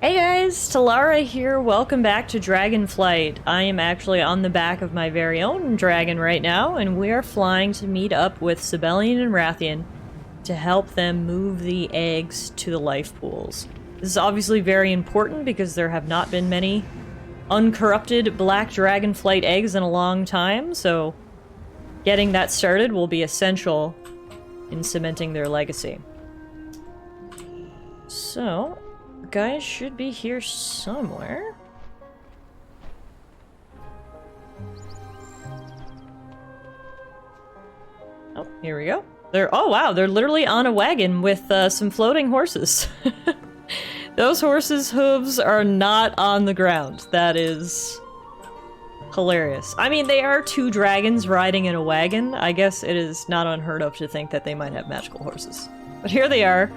Hey guys, Tallara here. Welcome back to Dragonflight. I am actually on the back of my very own dragon right now, and we are flying to meet up with Sibelian and Rathian to help them move the eggs to the life pools. This is obviously very important because there have not been many uncorrupted black Dragonflight eggs in a long time, so getting that started will be essential in cementing their legacy. So, guys should be here somewhere. Oh, here we go. Oh wow, they're literally on a wagon with some floating horses. Those horses' hooves are not on the ground. That is hilarious. I mean, they are two dragons riding in a wagon. I guess it is not unheard of to think that they might have magical horses. But here they are,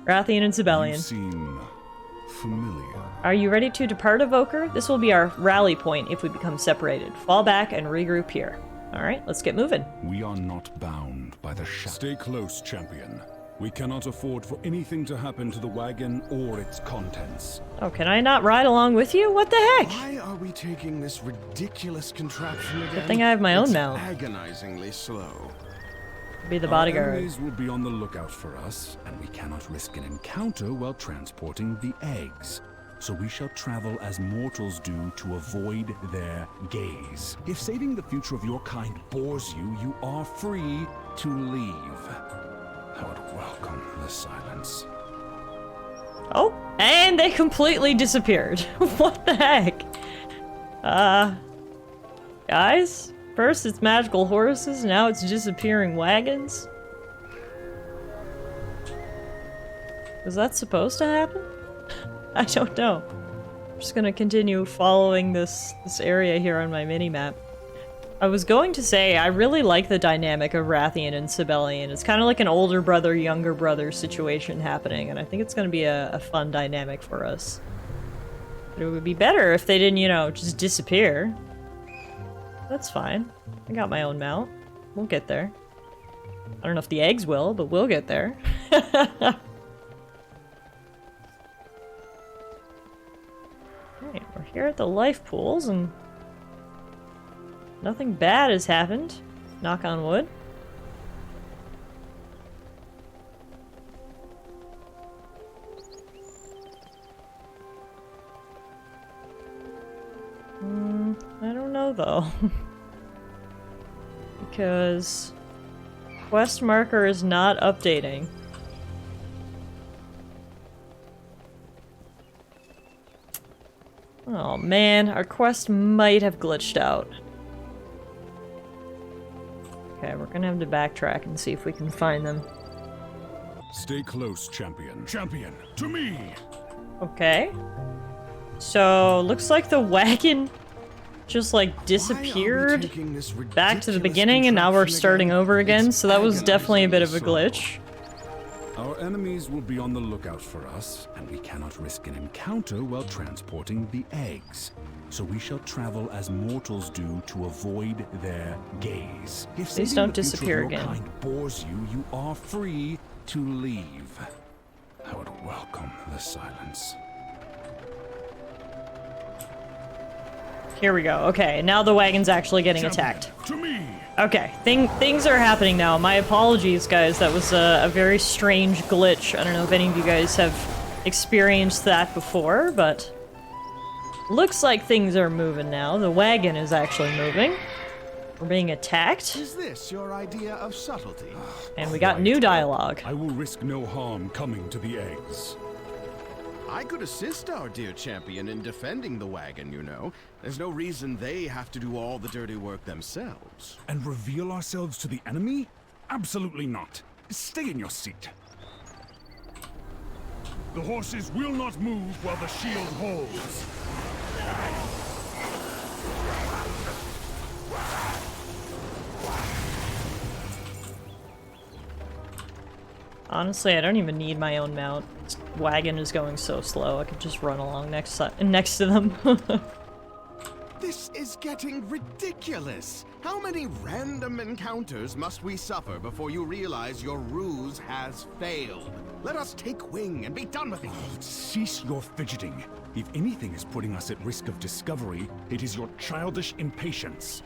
Rathian and Sibelian. You seem familiar. Are you ready to depart, Evoker? This will be our rally point if we become separated. Fall back and regroup here. Alright, let's get moving. We are not bound by the shadow. Stay close, champion. We cannot afford for anything to happen to the wagon or its contents. Oh, can I not ride along with you? What the heck? Why are we taking this ridiculous contraption again? Good thing I have my own It's mount. agonizingly slow. Be the Our bodyguard. enemies will be on the lookout for us, and we cannot risk an encounter while transporting the eggs. So we shall travel as mortals do to avoid their gaze. If saving the future of your kind bores you, you are free to leave. I would welcome the silence. Oh, and they completely disappeared. What the heck? Guys? First it's magical horses, now it's disappearing wagons? Was that supposed to happen? I don't know. I'm just gonna continue following this area here on my mini-map. I was going to say, I really like the dynamic of Rathian and Sibelian. It's kind of like an older brother, younger brother situation happening, and I think it's gonna be a fun dynamic for us. But it would be better if they didn't, you know, just disappear. That's fine. I got my own mount. We'll get there. I don't know if the eggs will, but we'll get there. Alright, we're here at the life pools, and nothing bad has happened. Knock on wood. I don't know though. Because quest marker is not updating. Oh man, our quest might have glitched out. Okay, we're gonna have to backtrack and see if we can find them. Stay close, champion. Champion, to me! Okay. So, looks like the wagon just like disappeared back to the beginning and now we're starting over again, so that was definitely a bit of a glitch. Our enemies will be on the lookout for us, and we cannot risk an encounter while transporting the eggs. So we shall travel as mortals do to avoid their gaze. If Please saving don't the future disappear of your again. kind bores you, you are free to leave. I would welcome the silence. Here we go. Okay, now the wagon's actually getting attacked. To me! Okay, things are happening now. My apologies, guys. That was a very strange glitch. I don't know if any of you guys have experienced that before, but looks like things are moving now. The wagon is actually moving. We're being attacked, Is this your idea of subtlety? and we got new dialogue. I will risk no harm coming to the eggs. I could assist our dear champion in defending the wagon, you know. There's no reason they have to do all the dirty work themselves. And reveal ourselves to the enemy? Absolutely not. Stay in your seat. The horses will not move while the shield holds. Honestly, I don't even need my own mount. This wagon is going so slow. I could just run along next to them. This is getting ridiculous. How many random encounters must we suffer before you realize your ruse has failed? Let us take wing and be done with it. Cease your fidgeting. If anything is putting us at risk of discovery, it is your childish impatience.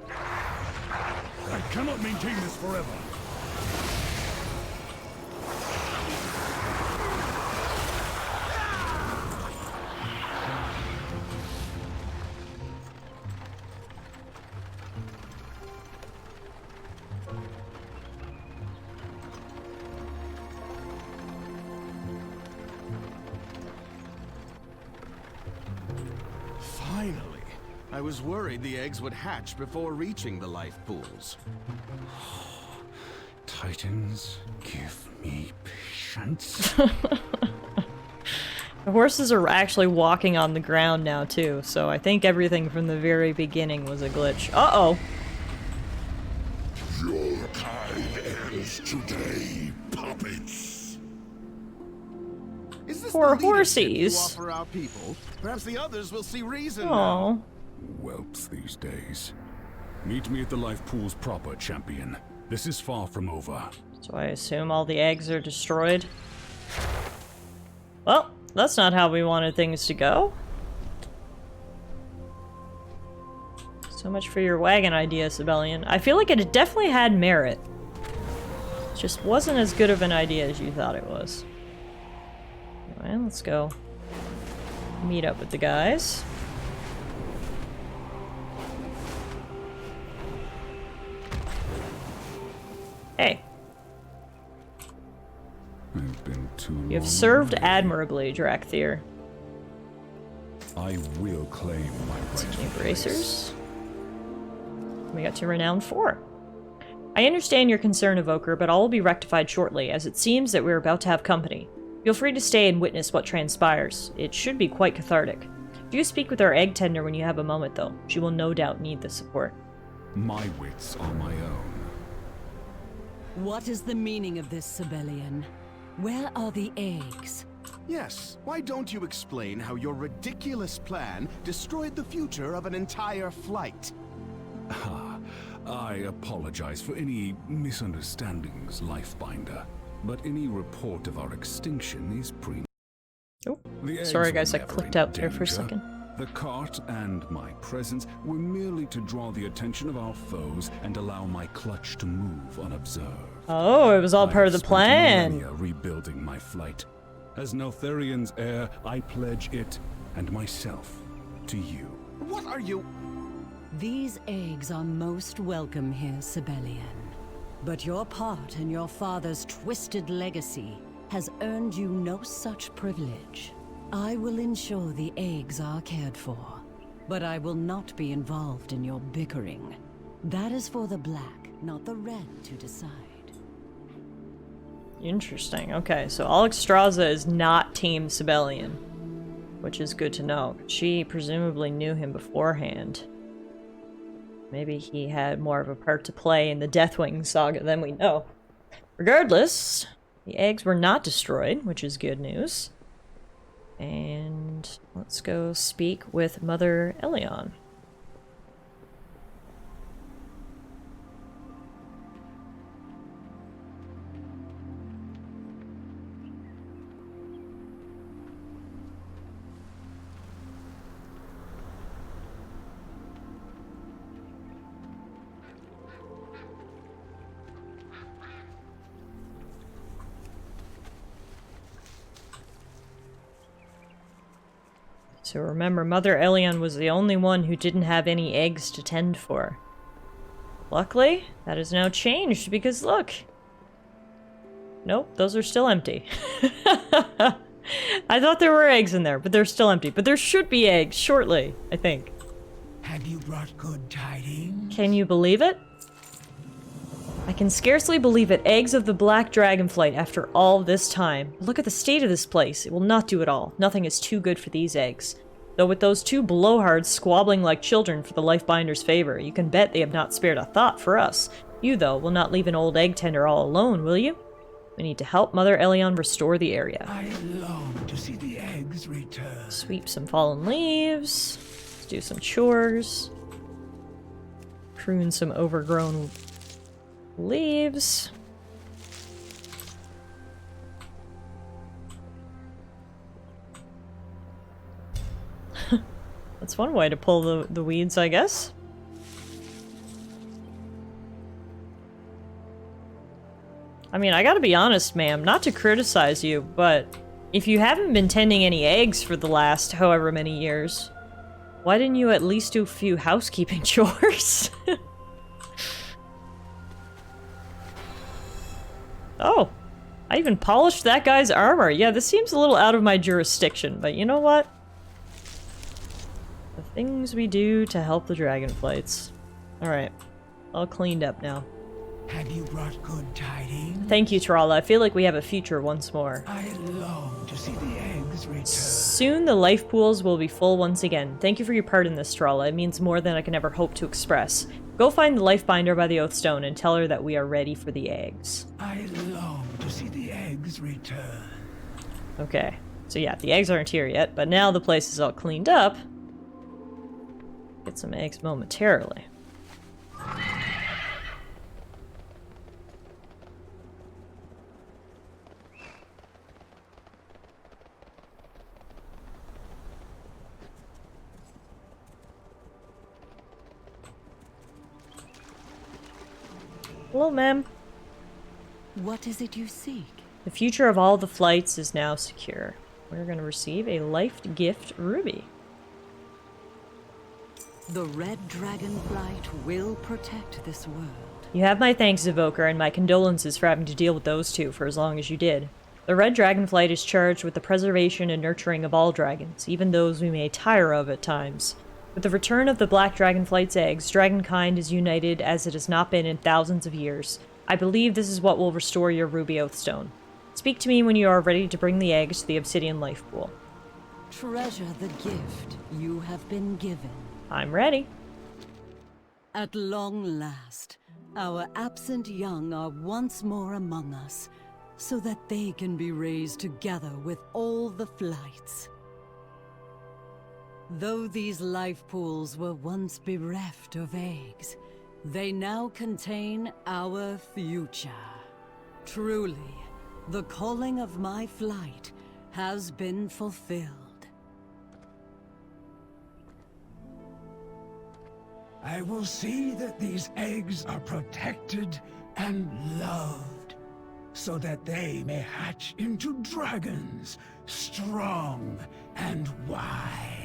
I cannot maintain this forever. Finally. I was worried the eggs would hatch before reaching the life pools. Titans, give me patience. The horses are actually walking on the ground now, too, so I think everything from the very beginning was a glitch. Uh-oh! Your time ends today, puppets. Is this Poor the leadership you horsies. offer our people? Perhaps the others will see reason now. Aw. Whelps these days. Meet me at the life pools proper, champion. This is far from over. So I assume all the eggs are destroyed? Well, that's not how we wanted things to go. So much for your wagon idea, Sibelian. I feel like it definitely had merit. It just wasn't as good of an idea as you thought it was. Anyway, let's go meet up with the guys. Hey. I've been too long. You have served admirably, Drakthir. I will claim my rightful New place. bracers. We got to Renown 4. I understand your concern, Evoker, but all will be rectified shortly, as it seems that we're about to have company. Feel free to stay and witness what transpires. It should be quite cathartic. Do speak with our egg tender when you have a moment, though. She will no doubt need the support. My wits are my own. What is the meaning of this, Sibelian? Where are the eggs? Yes, why don't you explain how your ridiculous plan destroyed the future of an entire flight? I apologize for any misunderstandings, Lifebinder, but any report of our extinction is Oh, The eggs sorry were guys, I never clicked in out there for a danger. second. The cart and my presence were merely to draw the attention of our foes and allow my clutch to move unobserved. Oh, it was all I part of have the spent plan. millennia rebuilding my flight. As Neltharian's heir, I pledge it and myself to you. What are you? These eggs are most welcome here, Sibelian. But your part in your father's twisted legacy has earned you no such privilege. I will ensure the eggs are cared for, but I will not be involved in your bickering. That is for the black, not the red, to decide. Interesting. Okay, so Alexstrasza is not Team Sibelian, which is good to know. She presumably knew him beforehand. Maybe he had more of a part to play in the Deathwing saga than we know. Regardless, the eggs were not destroyed, which is good news. And let's go speak with Mother Elion. So remember, Mother Elion was the only one who didn't have any eggs to tend for. Luckily, that has now changed because look. Nope, those are still empty. I thought there were eggs in there, but they're still empty. But there should be eggs shortly, I think. Have you brought good tidings? Can you believe it? I can scarcely believe it. Eggs of the Black Dragonflight after all this time. Look at the state of this place. It will not do it all. Nothing is too good for these eggs. Though with those two blowhards squabbling like children for the Lifebinder's favor, you can bet they have not spared a thought for us. You, though, will not leave an old egg tender all alone, will you? We need to help Mother Elion restore the area. I long to see the eggs return. Sweep some fallen leaves. Let's do some chores. Prune some overgrown leaves. That's one way to pull the weeds, I guess. I mean, I gotta be honest, ma'am, not to criticize you, but if you haven't been tending any eggs for the last however many years, why didn't you at least do a few housekeeping chores? Oh, I even polished that guy's armor. Yeah, this seems a little out of my jurisdiction, but you know what? The things we do to help the Dragonflights. Alright, all cleaned up now. Have you brought good tidings? Thank you, Tallara. I feel like we have a future once more. I long to see the eggs return. Soon the life pools will be full once again. Thank you for your part in this, Tallara. It means more than I can ever hope to express. Go find the life binder by the Oathstone and tell her that we are ready for the eggs. I long to see the eggs return. Okay, so yeah, the eggs aren't here yet, but now the place is all cleaned up. Get some eggs momentarily. Hello, ma'am. What is it you seek? The future of all the flights is now secure. We're going to receive a life gift ruby. The Red Dragonflight will protect this world. You have my thanks, Evoker, and my condolences for having to deal with those two for as long as you did. The Red Dragonflight is charged with the preservation and nurturing of all dragons, even those we may tire of at times. With the return of the Black Dragonflight's eggs, dragonkind is united as it has not been in thousands of years. I believe this is what will restore your Ruby Oathstone. Speak to me when you are ready to bring the eggs to the Obsidian Life Pool. Treasure the gift you have been given. I'm ready. At long last, our absent young are once more among us, so that they can be raised together with all the flights. Though these life pools were once bereft of eggs, they now contain our future. Truly, the calling of my flight has been fulfilled. I will see that these eggs are protected and loved, so that they may hatch into dragons, strong and wise.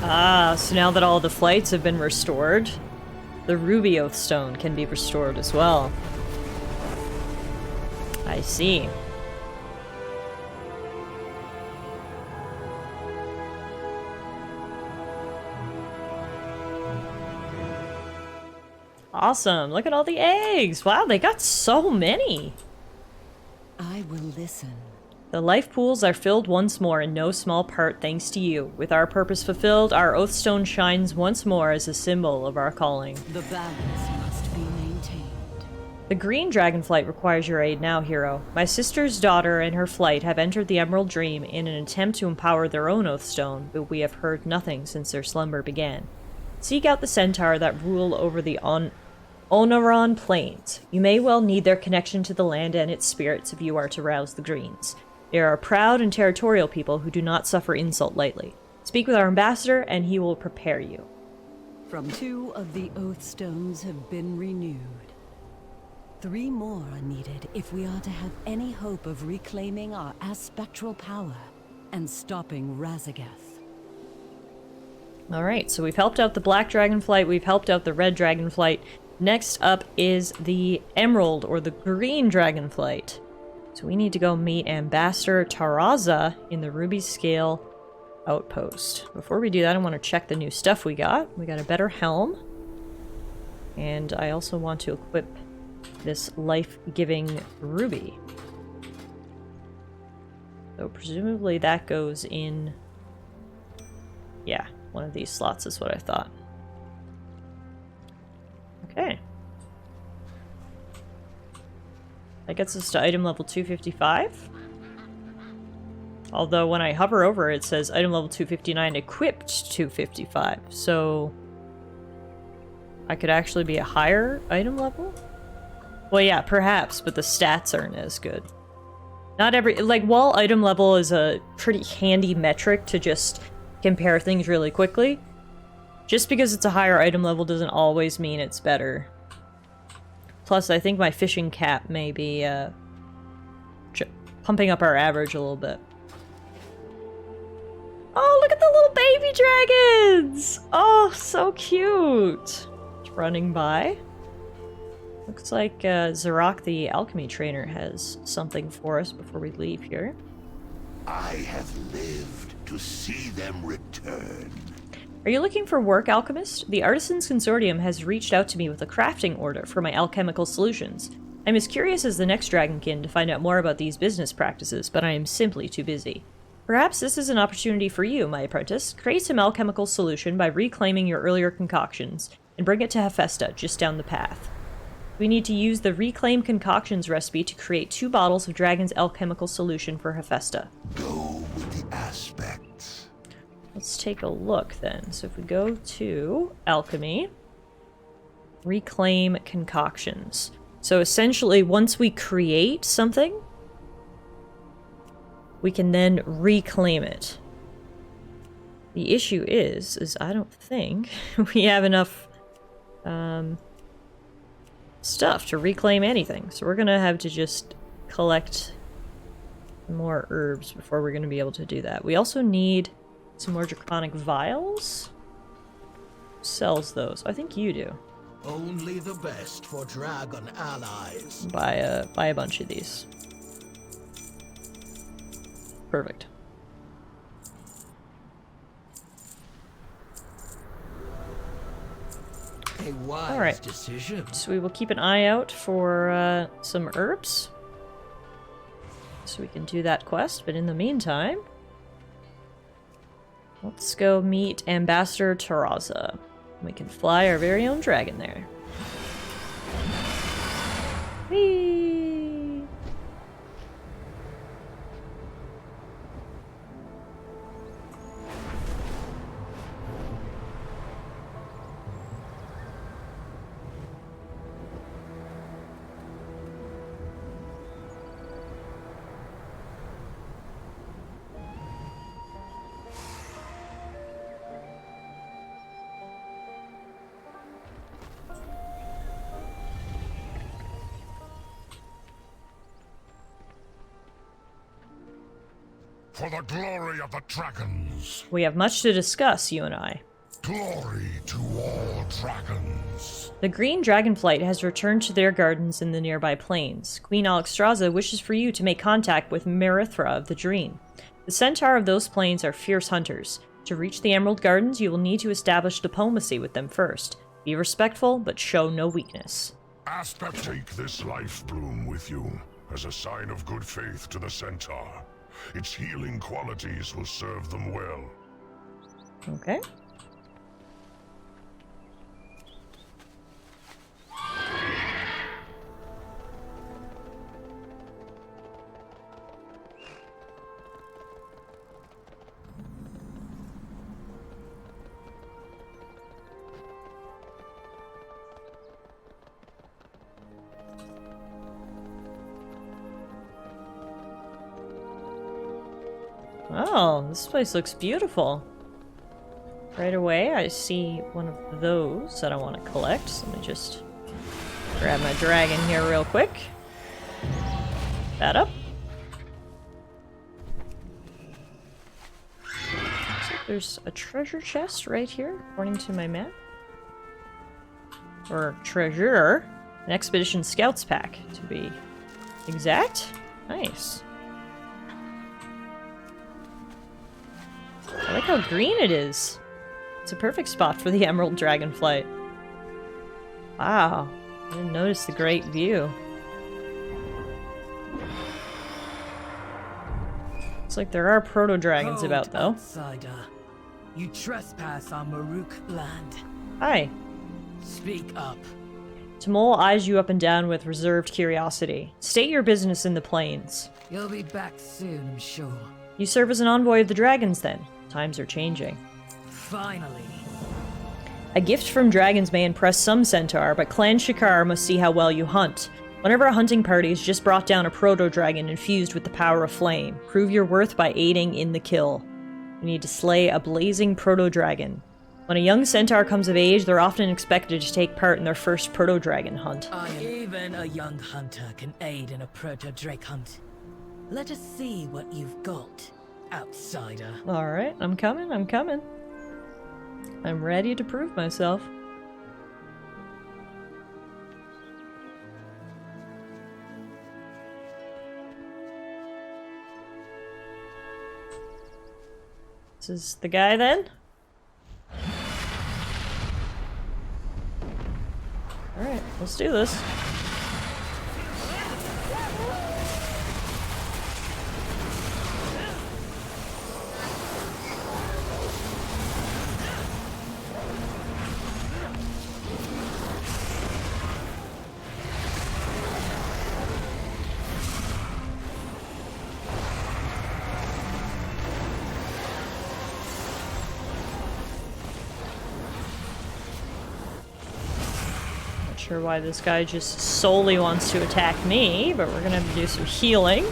Ah, so now that all the flights have been restored, the Ruby Oathstone can be restored as well. I see. Awesome, look at all the eggs! Wow, they got so many! I will listen. The life pools are filled once more in no small part thanks to you. With our purpose fulfilled, our Oathstone shines once more as a symbol of our calling. The balance must be maintained. The green dragonflight requires your aid now, hero. My sister's daughter and her flight have entered the Emerald Dream in an attempt to empower their own Oathstone, but we have heard nothing since their slumber began. Seek out the centaur that rule over the Onaran Plains. You may well need their connection to the land and its spirits if you are to rouse the greens. They are proud and territorial people who do not suffer insult lightly. Speak with our ambassador, and he will prepare you. From 2 of the Oathstones have been renewed. 3 more are needed if we are to have any hope of reclaiming our aspectral power and stopping Razagath. Alright, so we've helped out the Black Dragonflight, we've helped out the Red Dragonflight. Next up is the Emerald, or the Green Dragonflight. So we need to go meet Ambassador Taraza in the Ruby Scale Outpost. Before we do that, I want to check the new stuff we got. We got a better helm. And I also want to equip this life-giving ruby. So presumably that goes in... Yeah, one of these slots is what I thought. Okay. That gets us to item level 255. Although when I hover over it says item level 259 equipped 255. So I could actually be a higher item level? Well, yeah, perhaps, but the stats aren't as good. Not every... Like, while item level is a pretty handy metric to just compare things really quickly, just because it's a higher item level doesn't always mean it's better. Plus, I think my fishing cap may be pumping up our average a little bit. Oh, look at the little baby dragons! Oh, so cute! Just running by. Looks like Zarok the alchemy trainer has something for us before we leave here. I have lived to see them return. Are you looking for work, alchemist? The Artisans Consortium has reached out to me with a crafting order for my alchemical solutions. I'm as curious as the next dragonkin to find out more about these business practices, but I am simply too busy. Perhaps this is an opportunity for you, my apprentice. Create some alchemical solution by reclaiming your earlier concoctions, and bring it to Hephaestus, just down the path. We need to use the Reclaim Concoctions recipe to create 2 bottles of Dragon's alchemical solution for Hephaestus. Go with the aspects. Let's take a look then. So if we go to Alchemy, Reclaim Concoctions. So essentially, once we create something, we can then reclaim it. The issue is I don't think we have enough stuff to reclaim anything. So we're gonna have to just collect more herbs before we're gonna be able to do that. We also need some more draconic vials. Who sells those? I think you do. Only the best for dragon allies. Buy a bunch of these. Perfect. A wise All right. decision. So we will keep an eye out for some herbs, so we can do that quest. But in the meantime, let's go meet Ambassador Terraza. We can fly our very own dragon there. Whee! For the glory of the dragons. We have much to discuss, you and I. Glory to all dragons. The green Dragonflight has returned to their gardens in the nearby plains. Queen Alexstrasza wishes for you to make contact with Merithra of the Dream. The centaur of those plains are fierce hunters. To reach the Emerald Gardens, you will need to establish diplomacy with them first. Be respectful, but show no weakness. Aspect, take this life bloom with you as a sign of good faith to the centaur. Its healing qualities will serve them well. Okay. Oh, this place looks beautiful. Right away, I see one of those that I want to collect. So let me just grab my dragon here real quick. That up. So there's a treasure chest right here, according to my map. Or treasure. An Expedition Scouts pack, to be exact. Nice. I like how green it is. It's a perfect spot for the Emerald Dragonflight. Wow. I didn't notice the great view. Looks like there are proto-dragons about, though. Outsider. You trespass on Maruk land. Hi. Speak up. Tamol eyes you up and down with reserved curiosity. State your business in the plains. You'll be back soon, I'm sure. You serve as an envoy of the dragons, then. Times are changing. Finally. A gift from dragons may impress some centaur, but Clan Shikar must see how well you hunt. Whenever a hunting party has just brought down a proto-dragon infused with the power of flame, prove your worth by aiding in the kill. You need to slay a blazing proto-dragon. When a young centaur comes of age, they're often expected to take part in their first proto-dragon hunt. Even a young hunter can aid in a proto-drake hunt. Let us see what you've got, outsider. Alright, I'm coming, I'm coming. I'm ready to prove myself. This is the guy then? Alright, let's do this. Sure why this guy just solely wants to attack me, but we're gonna have to do some healing.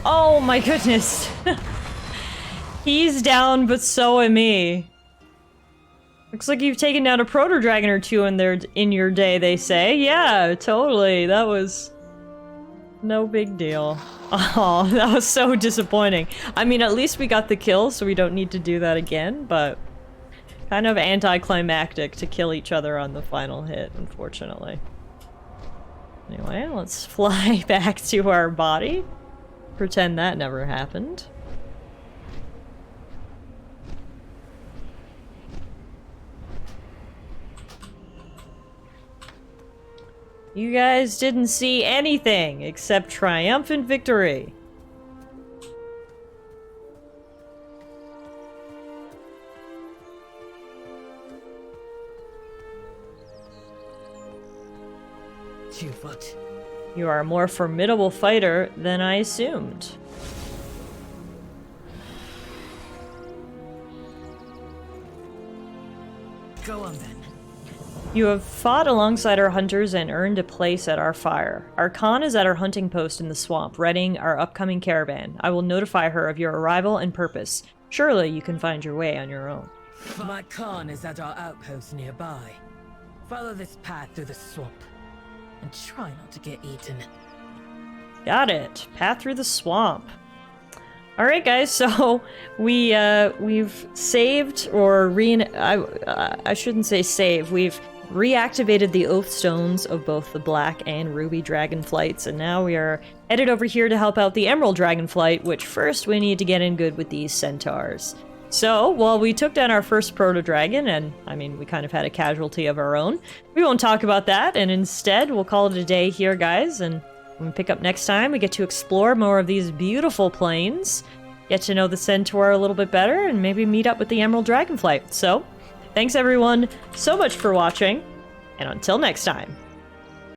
Oh my goodness. He's down, but so am me. Looks like you've taken down a proto-dragon or two in your day, they say. Yeah, totally. That was no big deal. Oh, that was so disappointing. I mean, at least we got the kill, so we don't need to do that again, but kind of anticlimactic to kill each other on the final hit, unfortunately. Anyway, let's fly back to our body. Pretend that never happened. You guys didn't see anything except triumphant victory. What? You are a more formidable fighter than I assumed. Go on then. You have fought alongside our hunters and earned a place at our fire. Our Khan is at our hunting post in the swamp, readying our upcoming caravan. I will notify her of your arrival and purpose. Surely you can find your way on your own. My Khan is at our outpost nearby. Follow this path through the swamp. And try not to get eaten. Got it. Path through the swamp. Alright guys, so we've saved, or I shouldn't say save, we've reactivated the Oath Stones of both the Black and Ruby Dragonflights, and now we are headed over here to help out the Emerald Dragonflight, which first we need to get in good with these centaurs. So, while we took down our first proto-dragon, and, I mean, we kind of had a casualty of our own, we won't talk about that, and instead, we'll call it a day here, guys, and when we pick up next time, we get to explore more of these beautiful plains, get to know the centaur a little bit better, and maybe meet up with the Emerald Dragonflight. So, thanks everyone so much for watching, and until next time.